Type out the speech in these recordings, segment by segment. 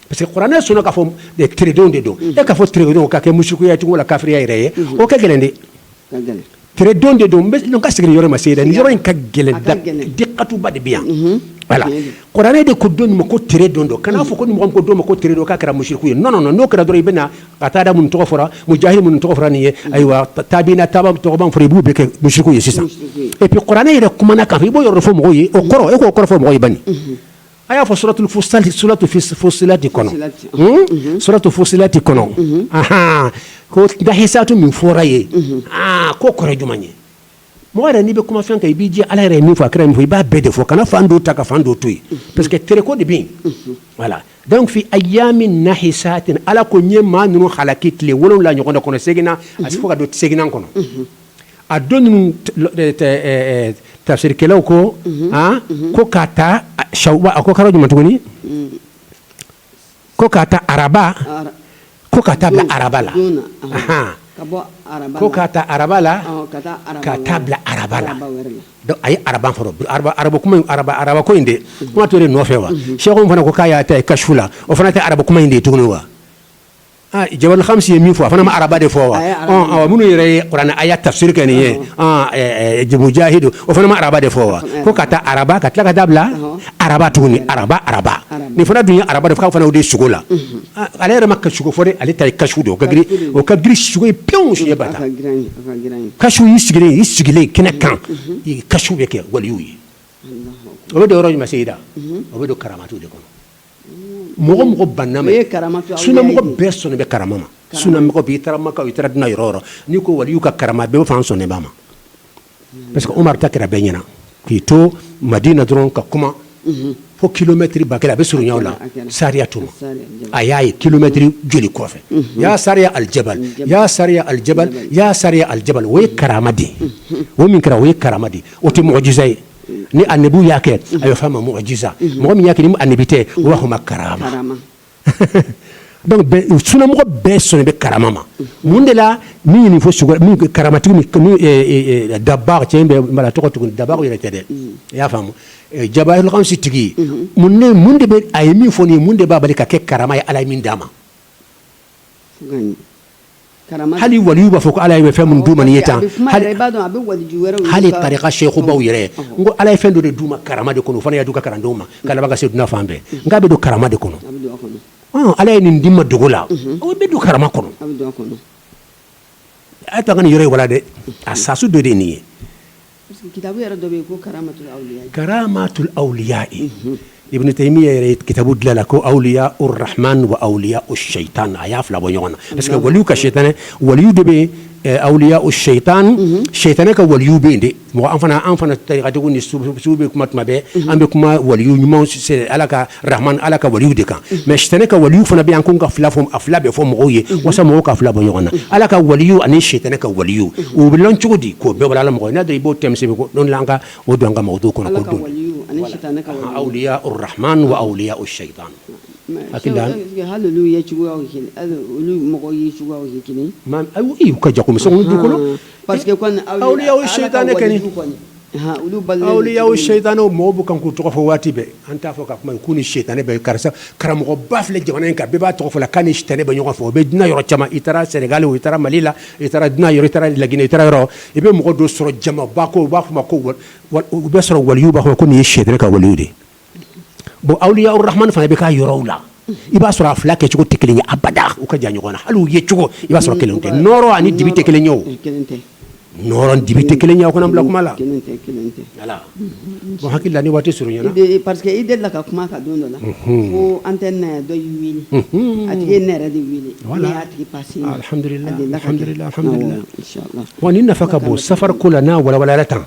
parce que Qur'an sona ka fo de tredon de do e ka fo tredon ka ke mushriku ya tungo la kafiriya ire o ka gelende tredon de do no ka sigri yoro ma seyda ni yoro en ka gelenda diqatu bad biyan voilà Qur'an de ko don mo ko tredon do kana fo ko mo ko do mo ko tredon ka kara mushriku non non no kara do ibena qatada mun to fora mujahid mun to fora ni aywa tabina tabam to ban fori bu be ke mushriku yesisa et puis Qur'an ire kuma na ka ibo yoro fo mo yi o koro e ko koro fo mo yi bani aya fo suratul fussilat kono suratul fussilat kono aha ko da hisatu min foraye ko kore jumanye mo wara ni be kuma fen kay bi ji ala re mi fo akra mi fo ba bede fo kana fando taka fando tuy parce que tere ko de bin voilà donc fi ayamin nahisatin ala ko nyema nunu halakit le wolon la nyoko kono segina asifo ka do segina kono a donu tafsir kelaw ko ko kata shawba ko karo juma tuguni ko kata araba ko kata bla araba la ko kata araba la kata bla araba la donc ay araba foro araba kuma araba ko inde kuma to re no fewa shekho fana ko kaya ta kashfula o fana ta araba kuma inde tuguni wa jabal khamsi yemi fo fana ma araba de fo wa munu yere qur'an ayat tafsir kan ye mujahid o fana ma araba de fo wa ko kata araba katla ka dabla araba tuni araba ni fana dunya araba de fa fana de sugola ale re makka sugo fore ale tay kashu do kagri sugo pion shi bata kashu yisigile kenakan kashu beke waliyuyi o do roju masida o do karamatu de kono mogo banama suna mogo be sonne be karamama suna mogo be tarama ka itara dina yororo ni ko waliyu ka karama be fa sonne bama parce que Omar takira be nyina ki to Madina dron ka kuma fo kilomètre bakela be suru nyawla sariya tuma ayayi kilomètre joli kofe ya sariya aljabal ya sariya aljabal way karamadi wo min kara way karamadi o ti mu'jizai ni annabu yake ayo fama mu'jiza mo mi yake ni annabite wa huma karama donc suna mo be sonne be karama ma mundela ni fo sugo mi karamatu mi dabar tiembe mala to ko dabar yele tede ya famu jabairul khamsi tigi munde be ay mi fo ni munde babali ka ke karama ya ala min dama hali waliyu ba foko ala ye fɛn mun duma ni yeta hali tariqa sheikhu baw yɛrɛ ngo ala ye fɛn dɔ de duma karama de kono fana ya duka karandenw ma kala baga se duna fan bɛɛ nga be do karama de kono ala ye nin dimma dogo la o be do karama kono ay ta ngani yɛrɛ wala de asasu do de ni ye kitabu yɛrɛ dɔ be ko karamatul awliya ابن تيميه كتابه دلالكو اولياء الرحمن واولياء الشيطان اياف لا بونيون بس وليو كشيطان وليو دبي اولياء الشيطان شيطان كوليو بيندي مو انفنا طريقه تكون سوبي كما تمبي ام بكما وليو نيمون سي على الرحمن على وليو دكا مش شيطان كوليو فنا بيان كون كفلافهم افلا بفهم مويه وسمو كفلا بونيون على كوليو اني شيطان كوليو وبلون تشودي كو بلا مو نادو يبو تمسي دون لانغا ودونغا موضوع كون كودون اولياء الرحمن واولياء الشيطان akila hallelujah chuwa hikini ulu moko yishuwa hikini ma ayi ukajakum so ndukono parce que kon awliya shaytan kani awliya shaytan mo bu kan ku to fo watibe anta fo ka kuma kuni shaytan be karsa karamo bafle jamana ka be ba to fo la kani shaytan be nyoko fo be dina yoro chama itara senegal o itara malila itara dina yoro itara lagine itara yoro e be mo do soro jama ba ko ba ma ko be soro waliyu ba ko ni shaytan ka waliyu de bo awliya urrahman fa be ka yorawla iba sura afla ke chugo tekelinya abada o ka janyo gona halu ye chugo iba sura kelente noro ani dibite kelenyo noron dibite kelenya ko nam la kuma la ala bo hakilla ni wati suru nyana parce que ide la ka kuma ka dondo la o antenne do yuwili ati nere di wili ni ati passi alhamdulillah inshallah wani nafaka bo safar kulana wala latan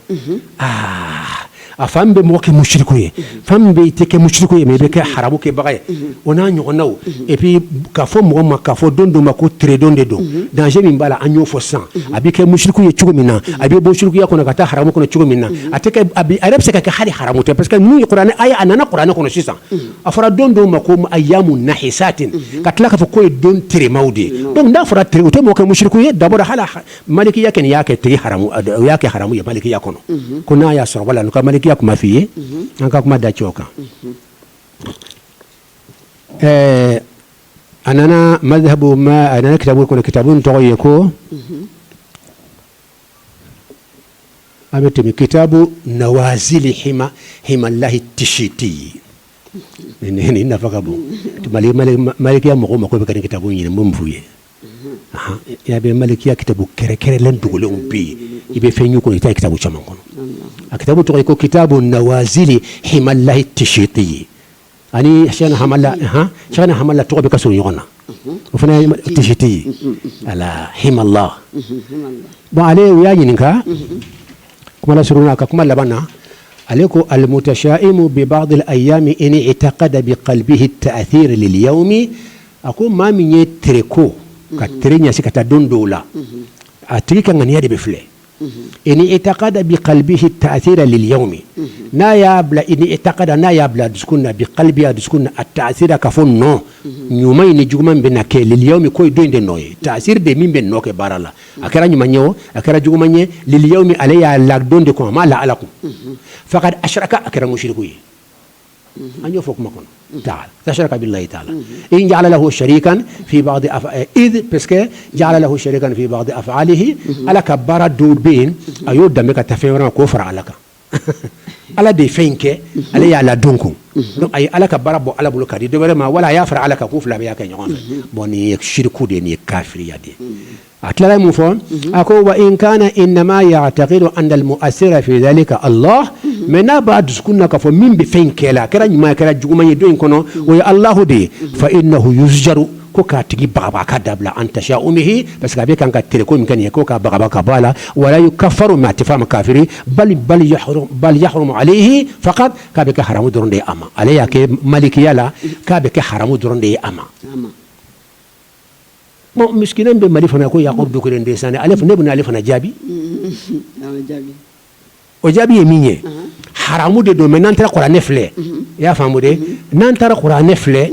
afam be moke mushriku ye fam be teke mushriku ye me be ke haramu ke bagaye ona nyonaw et puis ka fo mo ma ka fo dondo ma ko tredon de do danger min bala anyo fo san abi ke mushriku ye chugo minna abi bo mushriku ya kono kata haramu kono chugo minna ateke abi arab se ka hali haramu te parce que nu qur'an aya anana qur'an kono sisa afara dondo ma ko ayamun nahisatin katla ka fo ko don tre mawdi donc nda fara tre to mo ke mushriku ye d'abord hala maliki ya ken ya ke te haramu ya ke haramu ya maliki ya kono kuna ya sor wala no maliki kuma fiye an ka kuma da cewa kan أنا مذهب ما أنا كتابون تغيكو أمتمي كتاب نوازل حما الله التشيتي هنا هنا فقبو مالك يا مقوم مقوم كان كتابون ينمفوي يا بي مالك يا كتابو كره لن تقولون بي يبي فينيو كون يتا كتابو شمان كون كتابو تغيكو كتاب نوازل حما الله التشيتي أني شان حملا تقول بكسر يغنى وفنا تشتي على حم الله وعليه ويا ينكا كما لا سرنا كما لبنا عليكم المتشائم ببعض الأيام إن اعتقد بقلبه التأثير لليوم أقول ما من يتركو كترينيا سكتدون دولا أتريك أن يدي بفلي إن اعتقد بقلبه التأثير لليوم نا يابلا إن اعتقد نا يابلا دسكنا بقلبه دسكنا التأثير كفون نو نيومين جومان بناك لليوم كوي دوين دي نوي تأثير دي مين بين نوك بارالا أكرا نيومانيو أكرا جومان لليوم عليها لاكدون دي كون ما لا ألاكم فقد أشرك أكرا مشركوي أن يفوق مكون تعالى تشرك بالله تعالى إن جعل له شريكا في بعض إذ بسكي جعل له شريكا في بعض أفعاله على كبار الدوربين أيود دمك تفيرنا كفر عليك على دي فينك علي على دونكم أي على كبار أبو على بلوكادي دبر ما ولا يفر على كفر لا بياك يجون بني يشركوا دي كافر يدي أتلا مفهوم أكو وإن كان إنما يعتقد أن المؤثر في ذلك الله من بعد سكوننا كفو من بفين كلا كرا ما كرا جوما يدوين كنو ويا الله دي فإنه يزجر كوكا تجي بغبا كدابلا أن تشاؤمه بس كابي كان كتركو يمكن يكوكا بغبا كبالا ولا يكفر ما اتفاهم كافري بل يحرم عليه فقط كابي كحرام درون دي أما عليه كي مالكي لا كابي كحرام درون دي أما ما مسكين بمالفنا كو يعقوب بكرين ديساني ألف نبنا ألفنا جابي وجابي يميني حرامو دي دومي نانترا قرآن فلي يا فهمو دي نانترا قرآن فلي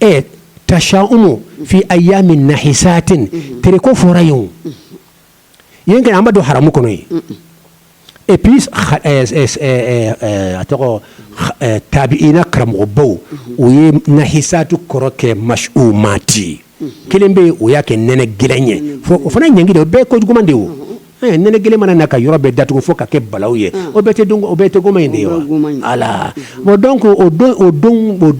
إيه تشاؤم في أيام النحسات تركو فوريون يمكن عمدو حرامو كنوي et puis atoko tabiina kramgo uye nahisatu koroke mash'umati kilembe uyake nene gilenye fo fana nyangide be ko jugumande wo nene gile mana naka yorobe datu fo ka ke balawye obete dungo obete goma inde yo ala mo donc o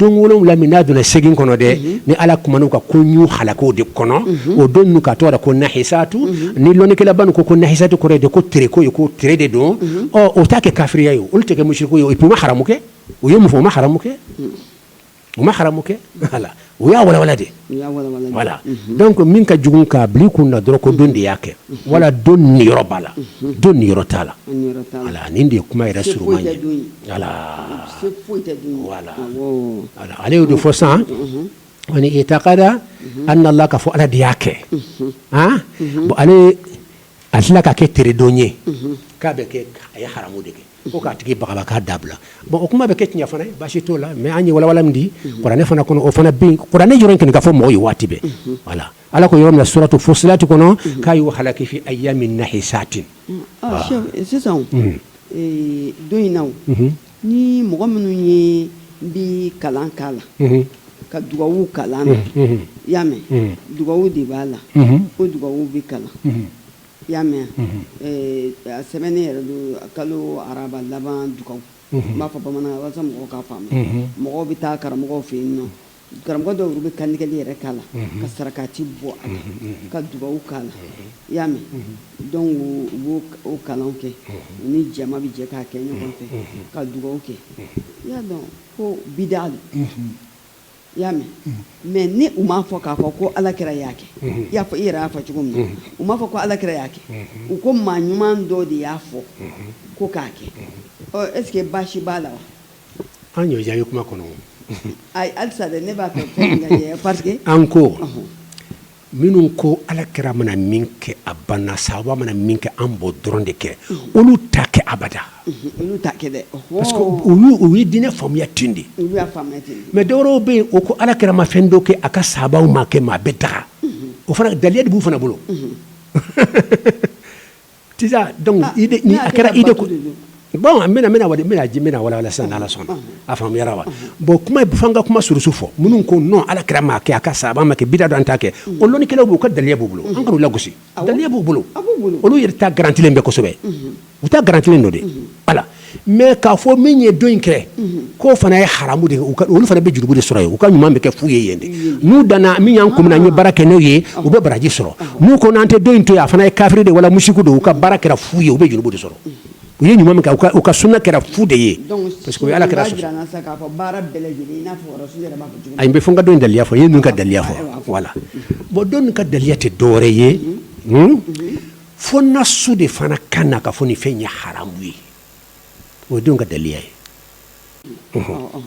don wolom la minadu na segin kono de ni ala kumanu ka kunyu halako de kono o don nu ka tora ko nahisatu ni loni kala banu ko nahisatu ko de ko tere ko tere de don o take kafiriya yo ulte ke mushriku yo ipi ma haramuke o yemu fo ma haramuke وما حرامك هلا ويا ولا ولدي ولا دونك منك جون كابلي كنا دروكو دون دياك ولا دون نيرو بالا دون نيرو تالا على نيندي كما يرسلوا ماني على ولا على عليه دو فوسان وني اعتقد ان الله كفو على دياك ها بو علي أسلاك كتير دوني كابك يا حرامو ديك وكا تجي بقى كا دابلا بو كما بكيت نيا فنا باشي تولا مي اني ولا مدي قران فنا كون او فنا بين قران يورن كن كفو موي واتي بي ولا على كو يوم سوره فصلات كون كاي وخلك في ايام النحسات شوف سيسون دويناو ني مغمنو ني بي كلان كالا كدواو كلان يامي دواو دي بالا او دواو بي كلان يامي سمعني كلو عرب لبان دكوا ما فبمنا وزم غوكا فام مغو بتا كرمغو فينو كرمغو دو ربي كان كلي ركالا كسركاتي بو كدوا وكالا يامي دون و كالونكي ني جما بيجكا كينو كونتي كدوا وكي يا دون كو بيدال yame mais ni uma fo ka fo ko alakira yake ya fo ira fa chugum uma fo ko alakira yake uko manyuman do di ya fo ko kake o est-ce que bashi bala anyo jayo kuma kono ay alsa de ne ba ko ngaya parce que encore minun ko alakira mana minke abana sawa mana minke ambo dronde ke olu take abada olu take de parce que olu dine famia tindi olu ya famia tindi mais doro be o ko alakira ma fendo ke aka sabaw ma ke ma beta o fana daliyad bu fana bolo tisa donc ide ni akara ide ko bon mina wala san ala son afam yarawa bon kuma fanga kuma surusu fo munun ko non ala krama ke aka saba make bida do antake o loni kelo bu ko daliya bubulo an kanu lagosi daliya bubulo olu yerta garanti lembe ko sobe uta garanti len no de ala mais ka fo minye do inkre ko fana e haramu de olu fana be jurubu de soro u ka nyuma be ke fuye yende nu dana minyan ko na nyi baraka no ye u be baraji soro nu ko nante do into ya fana e kafiri de wala mushiku do u ka baraka fu ye u be jurubu de soro u ye nyuma ka u ka sunna kera fu de ye parce que ala kera so ay be fonga do ndaliya fo ye nun ka daliya fo voilà bo don ka daliya te dore ye fo na su de fana kana ka fo ni fenya haramu ye o don ka daliya ye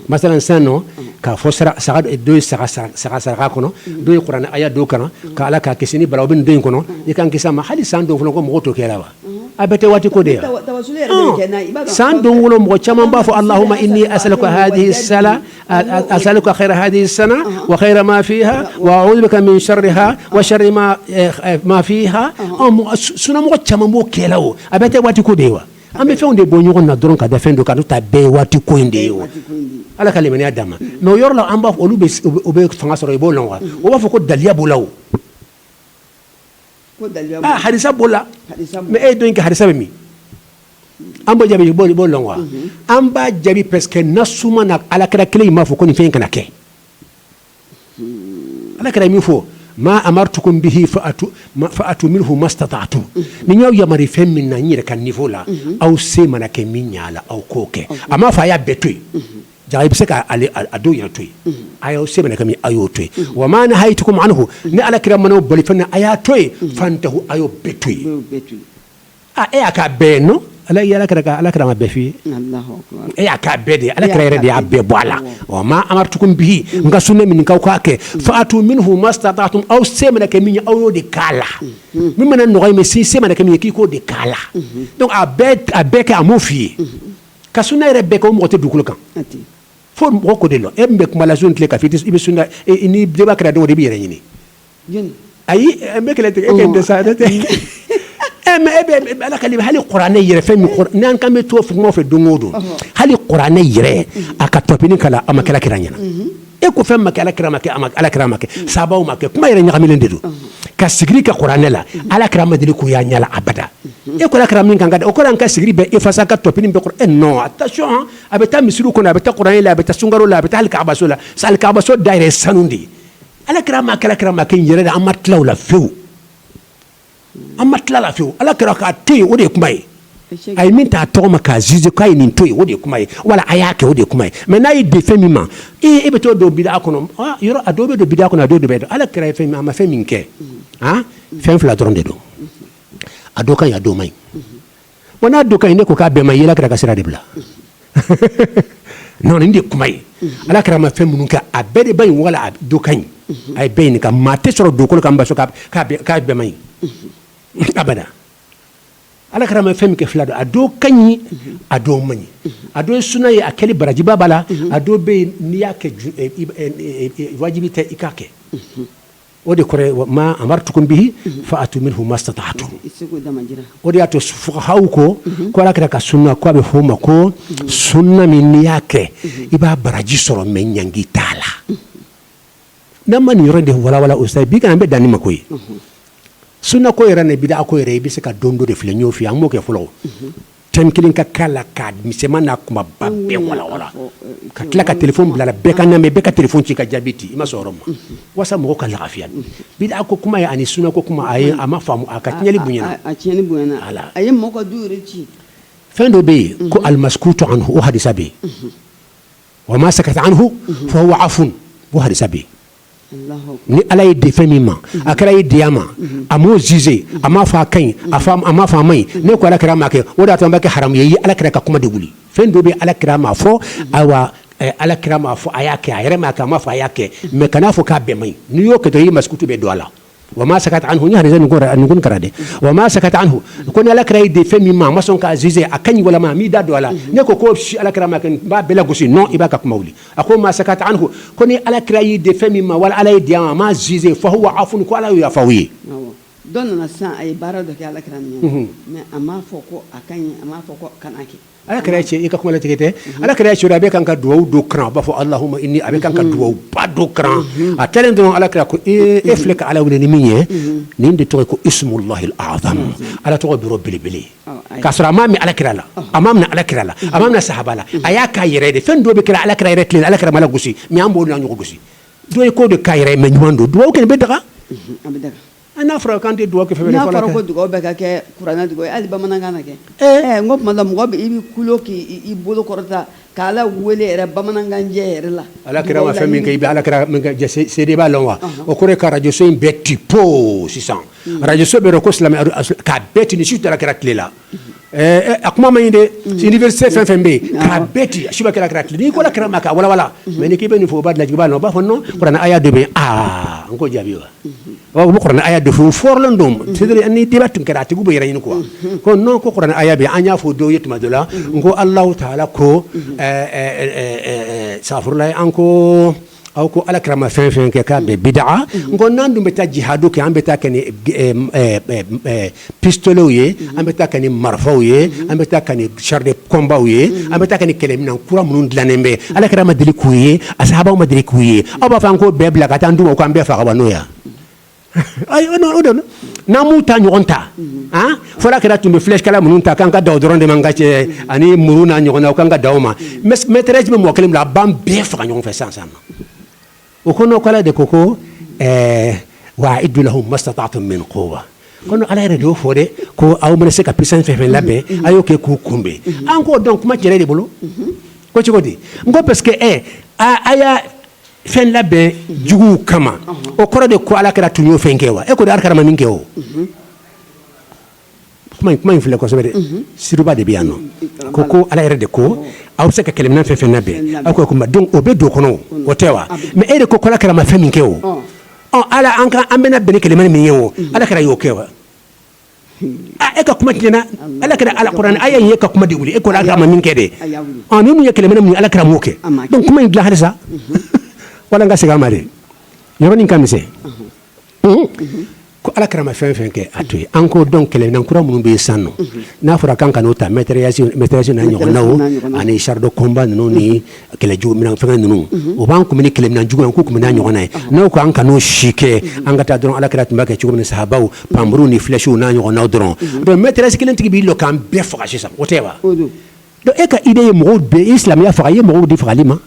masalan sano ka fo sara do sara kono do qur'an aya do kana ka ala ka kesini balaw bin do kono e kan kisama hali san do ko mo to kela wa abete wati ko de san do wolo mo chama ba fo allahumma inni as'aluka hadhihi sala as'aluka khayra hadhihi sana wa khayra ma fiha wa a'udhu bika min sharriha wa sharri ma fiha suna mo chama mo kela o abete wati ko de wa ambe fe onde bonyo na doron ka defendo ka ta be wati ko inde yo ala kalimani adama no yorla amba olu be fanga soro bo lonwa o ba fo ko daliya bolaw ko daliya hadisa bola me e do inka hadisa be mi amba jabi bo lonwa amba jabi presque nasuma na ala kala kile ma fo ko ni fe kana ke ala kala mi fo ma amartukum bihi fa'atu minhu mastata'tum ni nyaw yamari fem min na nyire kan niveau la aw se manake minyala aw koke ama fa ya betui jaay bi seka ale ado ya toy ayo se manake mi ayo toy wa ma nahaytukum anhu ni ala kiramano bali fana aya toy fantahu ayo betui aka beno ala yala kara ala kara ma befi Allahu akbar aka bede ala kara rede ya be boala wa ma amartukum bihi nga sunne min ka ke fa'atu minhu mastata'tum aw semana ke min aw de kala min man no me si semana ke min ki ko de kala donc a be ka amofi ka sunna rebe ko mo te dukul kan fo mo ko de lo e mbe kuma la zone tle ka fitis ibe sunna ni de ba kara do de bi yere ni ayi mbe kele te ke de sa ala kalib hali qur'an yere fami nan kam to fu mo fe dongodo hali qur'an yere aka topini kala amakala kiranyana e ko fam makala kiramake ala kiramake sabaw make kuma yere nyamilen dedo ka sigri ka qur'an la ala kirama dili ko ya nyala abada e ko ala kiramin kan gada o ko ran ka sigri be e fasa ka topini be qur'an non attention abeta misiru ko na abeta qur'an la abeta sungaro la abeta hal ka'ba so la sal ka'ba so daire sanundi ala kiramake yere da amatlaw la few amatla la fiu ala kira ka toy o de kumai ay min ta to maka zize kai nin toy o de kumai wala ayake o de kumai mais na yi de femima e be to do bida kono yoro adobe do bida kono adobe do ala kira femi ama femi nke fem fla dronde do ado kan ya do mai wana do kan ne ko ka be mai yela kira ka sira de bla non inde kumai ala kira ma fem nunka abede bay wala do kan ay be ni ka mate soro do ko kan ba so ka be mai abada ala karama femi ke flado ado kanyi ado mani ado suna ya akeli baraji babala ado be niya ke wajibi ta ikake odi kore ma amartukum bihi fa'atu minhu mastata'tum odi ato hauko ko ala kara ka sunna ko be homa ko sunna min niya ke iba baraji soro men nyangi tala namani yorende wala ustay bi kan be dani makoy sunna ko yere ne bida ko yere bi se ka dondo de fle nyofi am mo ke fulo ten kilin ka kala ka mi se man kuma babbe wala ka tla ka telephone bla be ka na me be ka telephone ci ka jabiti ima sorom wasa mo ka lafiya bida ko kuma ya ani sunna ko kuma ay ama famu aka tinyali bunyana a tinyali bunyana ay mo ko dure ci fendo be ko al maskutu anhu o hadisa be wa ma sakata anhu fa huwa afun o hadisa be ni ala ye defemi ma akara ye diama amo zize ama fa kan ama fa mai ne ko ala kira ma ke o da to ba ke haram ye ala kira ka kuma de wuli fen do be ala kira ma fo awa ala kira ma fo ayake ayre ma ka ma fo ayake me kana fo ka be mai ni yo ke to yi maskutu be do ala وما سكت عنه نهر زين نقول كرده وما سكت عنه كون على كراي دي فمي ما سون كازيزي اكني ولا ما مي داد ولا نكو كو على كرا ما كان با بلا غسي نو يبقى كمولي اكو ما سكت عنه كون على كراي دي فمي ما ولا على دي ما زيزي فهو عفو كو على يفوي dɔn nana sisan a ye baara dɔ kɛ alakira ɲɛ mais a m'a fɔ ko a ka ɲi a m'a fɔ ko kana kɛ alakira cɛ i ka kuma latigɛ tɛ alakira cɛ a bɛ kan ka duwawu do kran a b'a fɔ allahumma inni a bɛ kan ka duwawu ba do kran a tɛlen dɔrɔn alakira ko e filɛ ka ala wele ni min ye nin de tɔgɔ ye ko ismullahi al-azam ala tɔgɔ biro belebele k'a sɔrɔ a m'a min alakira la a m'a minɛ alakira la a m'a minɛ sahaba la a y'a k'a yɛrɛ de fɛn dɔ bɛ kɛra alakira yɛrɛ tile la alakira ma la gosi mais an b'o la ɲɔgɔn gosi dɔ ye ko de k'a yɛrɛ mais ɲuman don duwawu kɛlen bɛ daga a bɛ daga n'a fɔra k'an tɛ duwawu kɛ fɛn n'a fɔra ko dugawu bɛ ka kɛ kuranɛ dugawu ye hali bamanankan na kɛ n ko tuma la mɔgɔ bɛ i bɛ kulo k'i bolo kɔrɔta k'ala wele yɛrɛ bamanankan jɛ yɛrɛ la alakira ma fɛn min kɛ i bɛ alakira min kɛ seede b'a lɔn wa o kɔrɔ ye ka radio so in bɛɛ ti po sisan radio so bɛ dɔn ko silamɛ k'a bɛɛ ti ni su taara kɛra tile la a kuma man ɲi dɛ université fɛn fɛn bɛ yen k'a bɛɛ ti su bɛ kɛra kɛra tile n'i ko alakira ma k'a walawala mais ni k'i bɛ nin fɔ o b'a dilan b'a lɔn o b'a fɔ non kuranɛ aya dɔ bɛ yen n ko jaabi wa o bɛ kuranɛ aya dɔ fɔ o fɔrɔlen don c'est-à-dire ni débat tun kɛra a tigiw bɛ yɛrɛ ɲini quoi ko non ko kuranɛ aya bɛ yen an y'a fɔ dɔw ye tuma dɔ la n ko alahu taala ko safurulayi an ko aw ko alakira ma fɛn fɛn kɛ k'a bɛ bid'a n ko n'an dun bɛ taa jihadu kɛ an bɛ taa kɛ ni pistoletw ye an bɛ taa kɛ ni marifaw ye an bɛ taa kɛ ni char de combatw ye an bɛ taa kɛ ni kɛlɛminɛn kura minnu dilannen bɛ alakira ma deli k'u ye a sahabaw ma deli k'u ye aw b'a fɔ an k'o bɛɛ bila ka taa an dun k'an bɛɛ faga wa n'o ye n'an m'u ta ɲɔgɔn ta fɔra kɛra tun bɛ flèche-kala minnu ta k'an ka da o dɔrɔn de ma n ka cɛ ani muru n'a ɲɔgɔnna o k'an ka da o ma maîtresse bɛ mɔgɔ kelen bila a b'an bɛɛ faga ɲɔgɔn fɛ sisan o ko n'o kala de ko wa'idu lahum mastata'tum min quwwa ko ala yɛrɛ de y'o fɔ dɛ ko aw mana se ka puissance fɛn fɛn labɛn a y'o kɛ k'u kunbɛn an k'o dɔn kuma cɛrɛ de bolo ko cogo di n ko parce que a y'a fɛn labɛn juguw kama o kɔrɔ de ko ala kɛra tun y'o fɛn kɛ wa e ko de ala kɛra ma min kɛ o kuma in filɛ kosɛbɛ dɛ siruba de bɛ yan nɔ ko ala yɛrɛ de ko aw bɛ se ka kɛlɛminɛn fɛn fɛn labɛn aw ko kuma donc o bɛ don kɔnɔ o tɛ wa mais e de ko ala kɛra ma fɛn min kɛ o ala an bɛna bɛn ni kɛlɛminɛn min ye o ala kɛra y'o kɛ wa e ka kuma tiɲɛna ala kɛra ala kuranɛ aya in ye ka kuma de wuli e ko ala kɛra ma min kɛ dɛ ni mun ye kɛlɛminɛn min ala kɛra m'o kɛ donc kuma in dilan halisa wala n ka segin a ma dɛ yɔrɔnin ka misɛn ko ala kɛra ma fɛn fɛn kɛ a to yen an ko dɔn kɛlɛminɛn kura minnu bɛ yen sisan nɔ n'a fɔra k'an ka n'o ta maîtresse n'a ɲɔgɔnnaw ani char de combat ninnu ni kɛlɛjugu minɛn fɛngɛ ninnu o b'an kun bɛ ni kɛlɛminɛn jugu ye k'u kun bɛ n'a ɲɔgɔnna ye n'o ko an ka n'o si kɛ an ka taa dɔrɔn ala kɛra tun b'a kɛ cogo min sahabaw panburu ni flèches n'a ɲɔgɔnnaw dɔrɔn donc maîtresse kelen tigi b'i lɔ k'an bɛɛ faga sisan o tɛ wa donc e ka idée ye mɔgɔw bɛɛ i silamɛya faga i ye mɔgɔw di fagali ma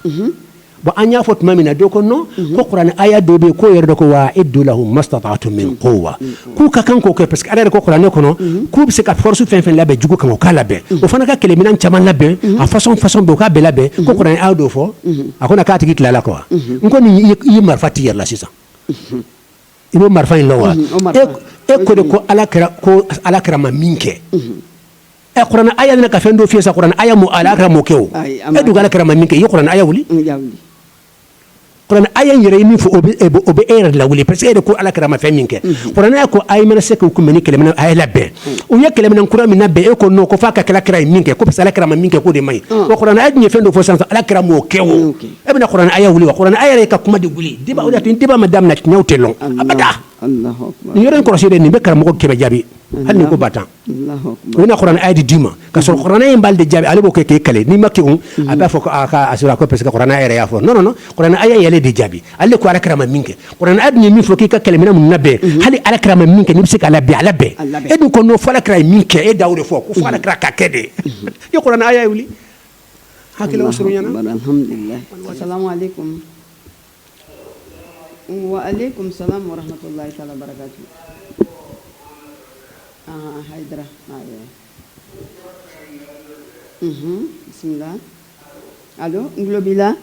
bon an y'a fɔ tuma min na dɔ ko non ko kuranɛ aya dɔ bɛ yen k'o yɛrɛ de ko wa'idu lahum mastata'tum min quwwa k'u ka kan k'o kɛ parce que ala yɛrɛ ko kuranɛ kɔnɔ k'u bɛ se ka force fɛn fɛn labɛn jugu kama o k'a labɛn o fana ka kɛlɛminɛn caman labɛn a façon bɛɛ o k'a bɛɛ labɛn ko kuranɛ aya dɔ fɔ a ko na k'a tigi tilala quoi n ko nin i ye marifa t'i yɛrɛ la sisan i b'o marifa in lɔ wa e ko de ko ala kɛra ma min kɛ kuranɛ aya nana ka fɛn dɔ f'i ye sa kuranɛ aya mo ala kɛra m'o kɛ o e dun ala kɛra ma min kɛ i ye kuranɛ aya wuli kuranɛ aya in yɛrɛ ye min fɔ o bɛ e yɛrɛ lawuli parce que e de ko ala kɛra ma fɛn min kɛ kuranɛ aya ko a ye mana se k'u kunbɛn ni kɛlɛminɛn a ye labɛn u ye kɛlɛminɛn kura min labɛn e ko non ko f'a ka kɛla kɛra ye min kɛ ko parce que ala kɛra ma min kɛ k'o de man ɲi wa kuranɛ aya dun ye fɛn dɔ fɔ sisan ala kɛra m'o kɛ o e bɛna kuranɛ aya wuli wa kuranɛ aya yɛrɛ ka kuma de wuli débat o de y'a to débat ma daminɛ tiɲɛw tɛ lɔn abada nin yɔrɔ in kɔlɔsi dɛ nin bɛ karamɔgɔ kɛmɛ jaabi hali ni ko ba tan o bɛna kuranɛ aya di d'i ma ka sɔrɔ kuranɛ in b'ale de jaabi ale b'o kɛ k'e kɛlɛ n'i ma kɛ o a b'a fɔ ko a sɔrɔ ko parce que kuranɛ aya yɛrɛ y'a fɔ non non non kuranɛ aya yɛlɛ de jaabi ale de ko ala kɛra ma min kɛ kuranɛ aya dun ye min fɔ k'i ka kɛlɛminɛn mun labɛn hali ala kɛra ma min kɛ n'i bɛ se k'a labɛn a labɛn e dun ko non fɔ ala kɛra ye min kɛ e da o de fɔ ko fɔ ala kɛra ka kɛ de i ye kuranɛ aya ye wuli hakililaw surunyana alhamdulillah assalamu alaikum wa alaikum salam wa rahmatullahi ta'ala barakatuh haidara bismillah allo nglobila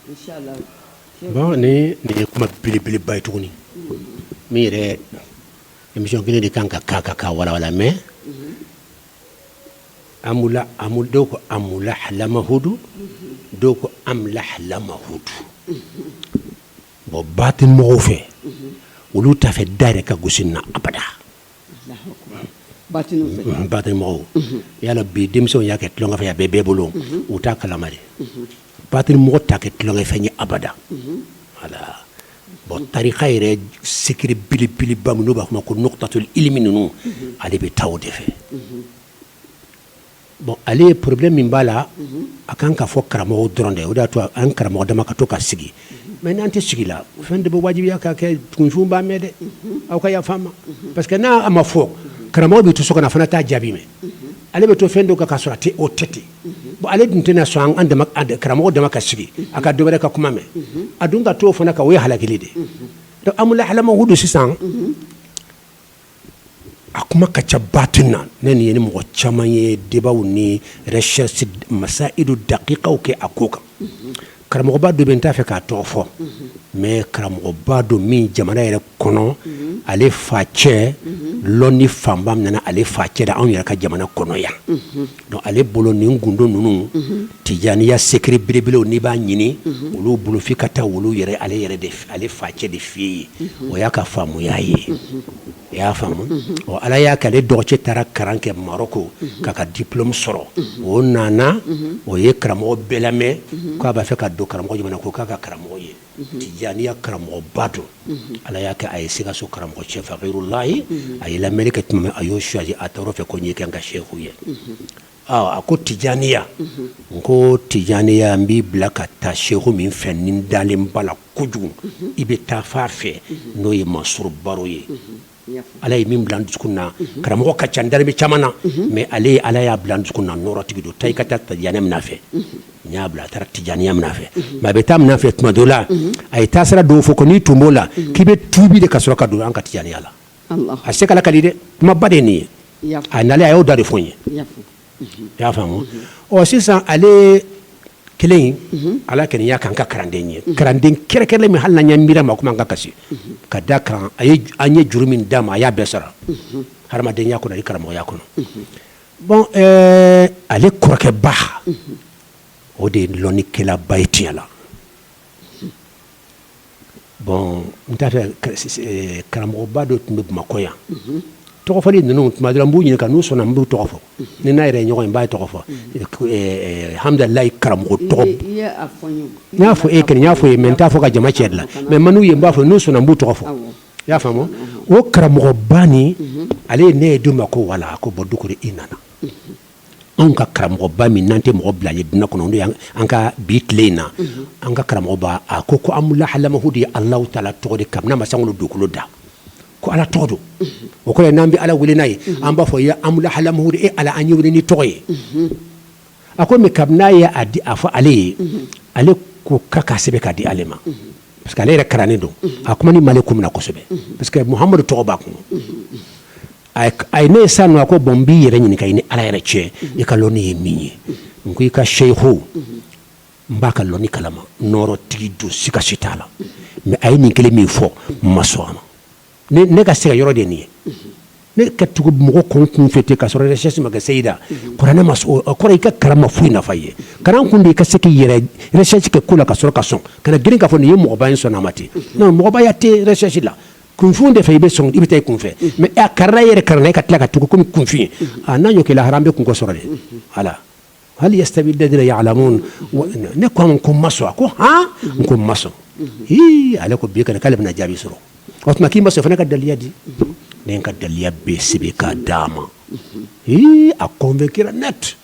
Inshallah. Bon ni kuma bilibili bay tuguni mi re émission gine di kanka kaka wala mais amul doko amula halamahudu doko amla halamahudu bo batin mo fe wulu ta fe dare ka gusinna abada batin mo yalla bi demso yaket lo nga fa ya bebe bolon uta kalamari batin mo taket lo nga fa ni abada voilà bon tariqa yere sikri bili bamnu ba ko nuqtatul ilmi nunu ali be tawde fe bon ali problème min bala akan ka fo karamo dronde o da to an karamo dama ka to ka sigi mais nanti sigi la fende bo wajibi ya ka ke kunfu ba mede aw ka ya fama parce que na ama fo karamo bi to sokana fana ta jabi me ale be to fendo ka kasurati o tete bo ale dintena so an ande karamo dama ka sigi aka dobere ka kuma me adunga to fana ka we halakilide do amula halama hudu sisan akuma kacha batuna neni yeni mo chamaye debaw ni recherche masaidu daqiqa ke akoka karamo ba do benta fe ka tofo mais karamo ba do min jamana yere kono ale fache loni fambam nana ale fache da on yere ka jamana kono ya donc ale bolo ni ngundo nunu tijaniya secret bilibilo ni ba nyini ulu bulu fikata ulu yere ale yere de ale fache de fi o yaka famu yayi ya famu o ala ya kale doche tara karanke Morocco kaka diplôme soro o nana o ye karamo belame ko ba fe ka do karamo jamana ko kaka karamo ye tijaniya karamo bado ala ya ka ay siga so karamo chef ghairullahi ay la melika tuma ayo choisi ataro fe ko nyeke nga cheikhu ye ako tijaniya ngo tijaniya mbi blaka ta cheikhu min fenin dalim bala kuju ibe ta farfe no ye Mansour Baro ye ala ye min blandu kunna karamo ka chandar bi chamana mais ale ala ya blandu kunna norati do tay kata tijaniya mnafe nyabla tar tijaniya mnafe ma be tam nafe tuma dola ay tasara do foko ni tumbola kibe tubi de kasoro ka do an ka tijaniya la Allah aseka la kalide ma bade ni anale ayo dare fonye ya famu o sisan ale kelen ala ken ya kan ka karandenye karanden kerekele mi halna nyamira ma kuma ngakasi kadaka ay anye jurumin dama ya besara harma den ya ko dari karamo ya kono bon ale korake ba o de loni kela bayti ala bon ntafe karamo ba do tumbe makoya to ko fali nonu madra mbu ni kanu sona mbu to ko ni na ire nyoy mbay to ko alhamdulillah karam ko to ya fo e ken ya fo e menta fo ka jama chedla mais manu ye mba fo no sona mbu to ko ya famo o karam ko bani ale ne duma ko wala ko boddu ko inana on ka karam ko ba min nante mo blaye dina ko no anka bitlena anka karam ko ba ko amula halama hudi allah taala to de kam na masangulu dukulo da ko ala todo o ko nambi ala wulinay amba fo ya amula halamu e ala anyi wulini toye ako mi kabna ya adi afa ale ko kaka sebe ka di alema parce que ale re karane do akuma ni malikum na ko sebe parce que muhammadu to ba ko ay ne sanu ko bombi yere nyini kay ni ala yere che e ka loni yeminyi ngi ka sheikhu mbaka loni kalama noro tidu sika sitala mais ay ni kele mi fo masoma ne ka sega yoro de ni ne ka tugo mo ko kun fete ka soro recherche maga seida qur'ana maso ko ka karama fu na faye karan kun de ka seki yere recherche ke kula ka soro ka son kana girin ka fo ni mo ba son amati non mo ba ya te recherche la kun fu de faybe son ibita kun fe mais a karra yere karna ka tla ka tugo kun kun fi ananyo ke la harambe kun ko soro de ala hal yastabi alladhina ya'lamun ne ko maso ko ha ko maso hi ala ko bi kana kalbna jabi soro otma ki maso fana ka daliya di nen ka daliya be sibe ka dama a convaincre net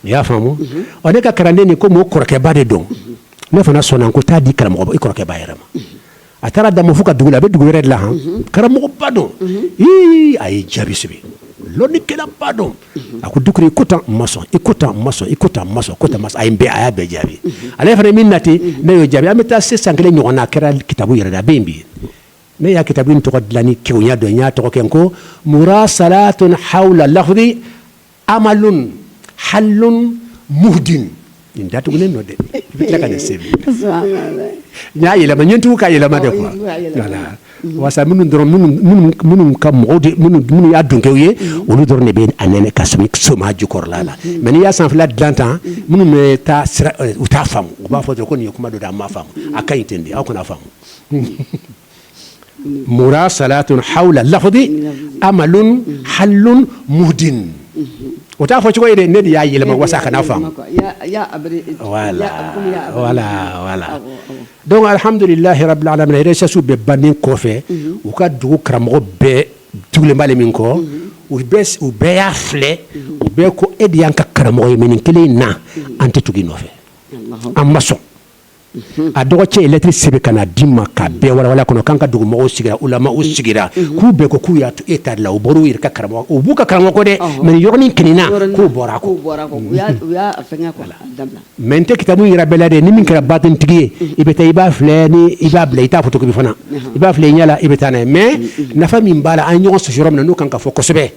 ya famu o ne ka karande ni ko mo korke bade don ne fana sona ko ta di karamo ko korke bayerama atara damo fuka dugula be dugure la han karamo bado ay jabi sibe loni kela bado aku dukuri kota maso ikota ay be aya be jabi ale fana minnati ne yo jabi ameta se sangale nyona kera kitabu yere da bembi ne ya kitabin to dlani kewnya do nya to kenko murasalatun hawla lafzi amalun halun muhdin ndatu gulen no de bitla ka de sebi subhanallah nya yela ma nyentu ka yela ma de quoi voilà wasa munu doron munu kam modi munu ya dunke ye olu doron ne be anene kasmi soma jukor lala mais ni ya san fla d'antan munu me ta u ta fam u ba fo ko ni kuma do da ma fam akai tende akuna fam murasalatun hawla lafzi amalun halun muhdin wata fo ci ko ide ne ya yele ma wasa kana fam voilà donc alhamdulillah rabbil alamin resa su be banin ko fe u ka dugu karamo be tugle male min ko u be ya fle u be ko edi yanka karamo min kele na ante tugi no fe amaso a dogo ce lettre sebe kana dimma ka be wala kono kanka dugu mo sigira ulama o sigira ku be ko ku ya to eta la o boru ir ka karamo o buka karamo ko de men yorni kenina ku bora ko ya afenga ko damla mente kitabu ira belade ni min kara batin tigiye ibeta iba fle ni iba ble ita foto ko bi fana iba fle nyala ibeta na mais na fami mbala an nyon so jorom na no kanka fo ko sebe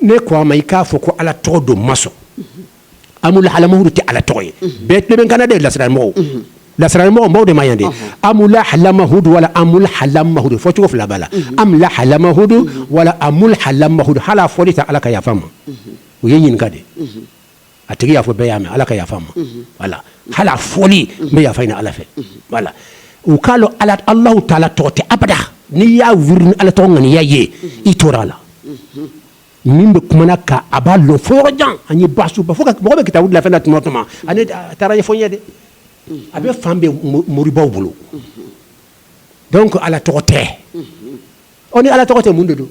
ne ko mai ka fo ko ala todo maso amul halamu ti ala toye bet be kana de la sra mo la sra mo de mayande amul halamahud wala amul halamahud fo ci la bala am la halamahud wala amul halamahud hala fo ta ala ka ya fama o yin kade atigi ya fo be ya me ala ka ya fama voilà hala foli me ya fayna ala fe voilà o kalo ala allah taala tote abada ni ya wirin ala to ngani ya ye itorala min be kumana ka abalo forojan ani basu ba foka mo be kitabu la fena tuma ani taraye fonyede abe fambe moribaw bulu donc ala tote oni ala tote munde do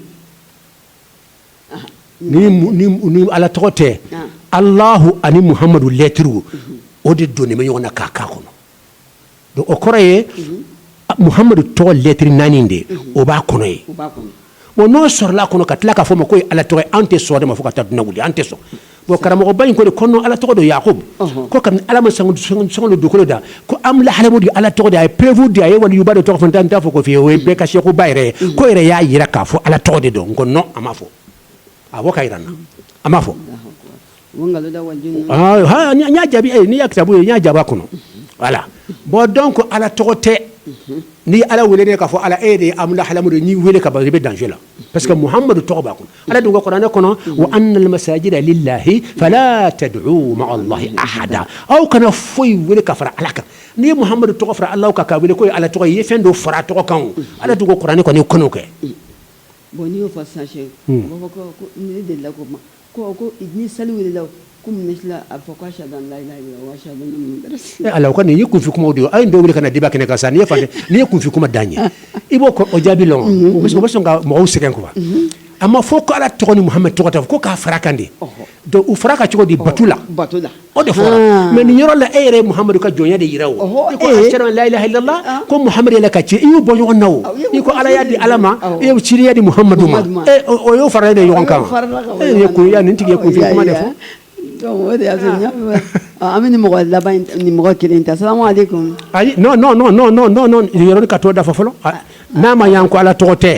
ni ala tote allah ani muhammadu letru odi doni me yona kaka kono do okoraye muhammadu to letri naninde o ba kono e bon non sur la kono katla ka fo mako ala to ante so de mafuka tadna wuli ante so bo karamo bayin ko kono ala to do yaqub ko kam ala ma sangu do ko da ko am la halamu di ala to de ay prévu di ay wali yubado to fontan ta fo ko fi we be ka sheku bayre ko ire ya yira ka fo ala to de do ko no amafo abo kairana amafo wongalo da wajin ha nya jabi ni yaktabu nya jaba kono voilà bon donc ala to te ni ala wele ne ka fo ala ede am la halamu ni wele ka ba be danger la parce que muhammadu toba ko ala dungo qur'an kono wa anna al masajida lillahi fala tad'u ma allah ahada aw kana foy wele ka fara alaka ni muhammadu to fara allah ka wele ko ala to yefendo fara to kan ala dungo qur'an ko ni kono ke boni o fasache ko ni de la ko ni salu wele law kum nisla afoka shadan la ilaha illa wa shadan min ala ko ni yekun fi kuma audio ay ndo wele kana diba kene ka sa ni fande ni yekun fi kuma danya ibo ko o jabilon ko so nga mo useken ko ba amma foko ala to ni muhammad to ko ka farakande do u faraka ci ko di batula o de fora mais ni yoro la ere muhammad ka jonya de yirawo ko ashara la ilaha illa allah ko muhammad la ka ci ibo bonyo nawo ko ala yadi alama e ci yadi muhammaduma o yo fara de yon kan e ko ya ni tigi ko fi kuma defo donc de azenya amini mo la ba ni mo kilinta assalamu alaikum ay non yoro ka to da fofolo na ma yanko ala tote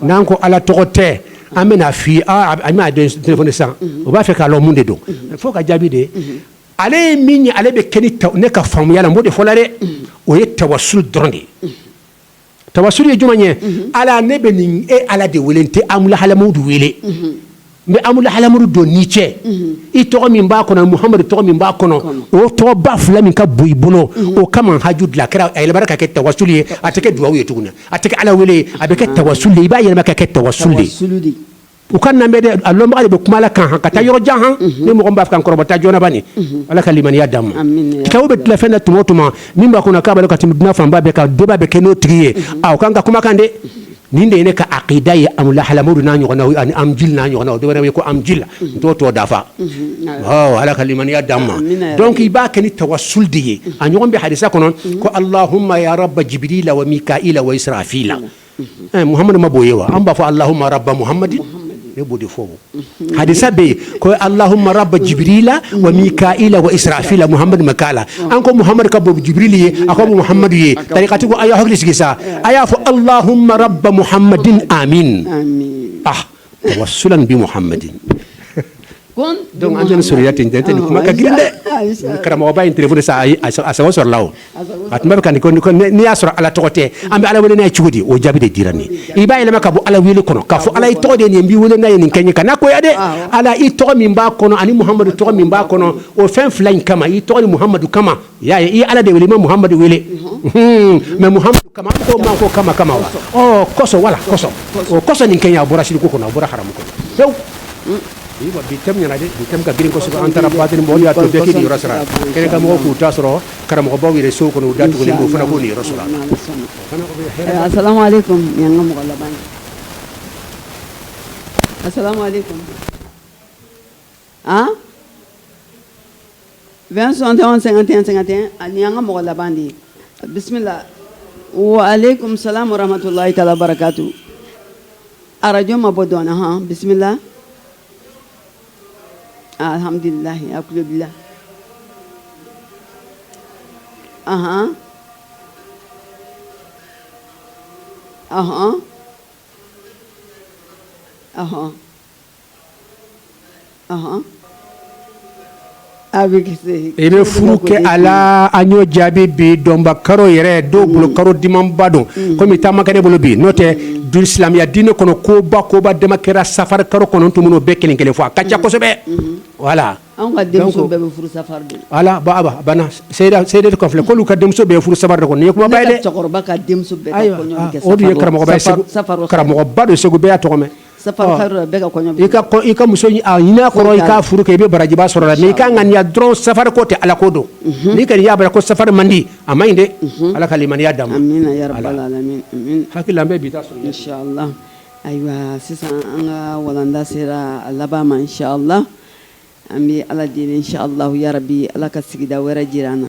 nanko ala tote amena fi ama de téléphone ça on va faire kalo munde do faut ka jabi de ale minni ale be keni ne ka famu yala mode folare o ye tawassul dronde tawassul ye jumanye ala ne be ni e ala de welente amula halamudu wele mais amula halamudu do niche i to min ba kono muhammad to min ba kono o to ba fula min ka buy bulo o kama hajud la kra ay baraka ke tawassuli atake duwa ye tuguna atake ala wele abeke tawassuli ba yema ka ke tawassuli o kan na mede allo ma be kuma la kan ka ta yoro jahan ni mo gomba kan korba ta jona bani ala kalimani ya dam ka obe la fena tumotuma min ba kono ka ba ka timduna famba be ka deba be ke no trier aw kan ka kuma kande ninde ne ka aqida ya amula halamudu na nyona ani amjil na nyona do wona ko amjil to dafa ala kalimani ya damma donc iba kani tawassul diye anyon be hadisa kono ko allahumma ya rabb jibril wa mikaila wa israfila muhammad maboyewa amba fa allahumma rabb muhammadin ne bodi fobo hadisa be ko allahumma rabb jibrila wa mikaila wa israfila muhammad makala anko muhammad ka bobu jibril ye ako muhammad ye tariqati ko aya hokli sigisa aya fo allahumma rabb muhammadin amin tawassulan bi muhammadin donc an den soriya tin den kuma ka ginde karamɔgɔ ba in téléphone sa a sago sɔrɔ la o a tuma bɛ ka ni y'a sɔrɔ ala tɔgɔ tɛ an bɛ ala wele n'a ye cogo di o jaabi de dira nin i b'a yɛlɛma ka bɔ ala wele kɔnɔ k'a fɔ ala i tɔgɔ de nin b'i wele n'a ye nin kɛ ɲɛ kana koya dɛ ala i tɔgɔ min b'a kɔnɔ ani muhamadu tɔgɔ min b'a kɔnɔ o fɛn fila in kama i tɔgɔ ni muhamadu kama y'a ye i ala de wele i ma muhamadu wele mais muhamadu kama an ko ma ko kama wa kɔsɔ wala kɔsɔ o kɔsɔ nin kɛ a bɔra siriko kɔnɔ a bɔra haramu kɔnɔ tew iwa bitem nyana de bitem ka girin ko so antara batini mo ya to be ki di rasara kene ka mo ku ta soro karamo ba wire so ko no datu ko limbo fana ko ni rasula assalamu alaikum nyanga mo kala ban assalamu alaikum 20 61 51 51 nyanga mo kala ban di bismillah wa alaikum salam wa rahmatullahi ta'ala barakatuh arajo mabodona bismillah alhamdulillah alhamdulillah i bɛ furu kɛ a la an y'o jaabi bi dɔnba karo yɛrɛ dɔw bolo karo dimanba don komi taama kɛ ne bolo bi n'o tɛ silamɛya diinɛ kɔnɔ koba dama kɛra safari karo kɔnɔ tun minnu bɛɛ kelen kelen fɔ a ka ca kosɛbɛ voilà an ka denmuso bɛɛ bɛ furu safari de voilà bana seyida de kɔfilɛ k'olu ka denmuso bɛɛ furu safari de kɔnɔ nin ye kumaba ye dɛ cɛkɔrɔba ka denmuso bɛɛ ka kɔɲɔ bɛ kɛ o de ye karamɔgɔba don Segu bɛɛ y'a tɔgɔ mɛn i ka muso a ɲin'a kɔrɔ i k'a furu kɛ i bɛ barajiba sɔrɔ la mais i ka ŋaniya dɔrɔn safari ko tɛ ala ko don n'i kɔni y'a bara ko safari man di a man ɲi dɛ ala ka limaniya d'a ma amina ya rabbal alamin hakili la an bɛ bi ta sɔrɔ inshallah ayiwa sisan an ka walanda sera a laban ma inshallah an bɛ ala deli inshallah ya rabbi ala ka sigida wɛrɛ jira an na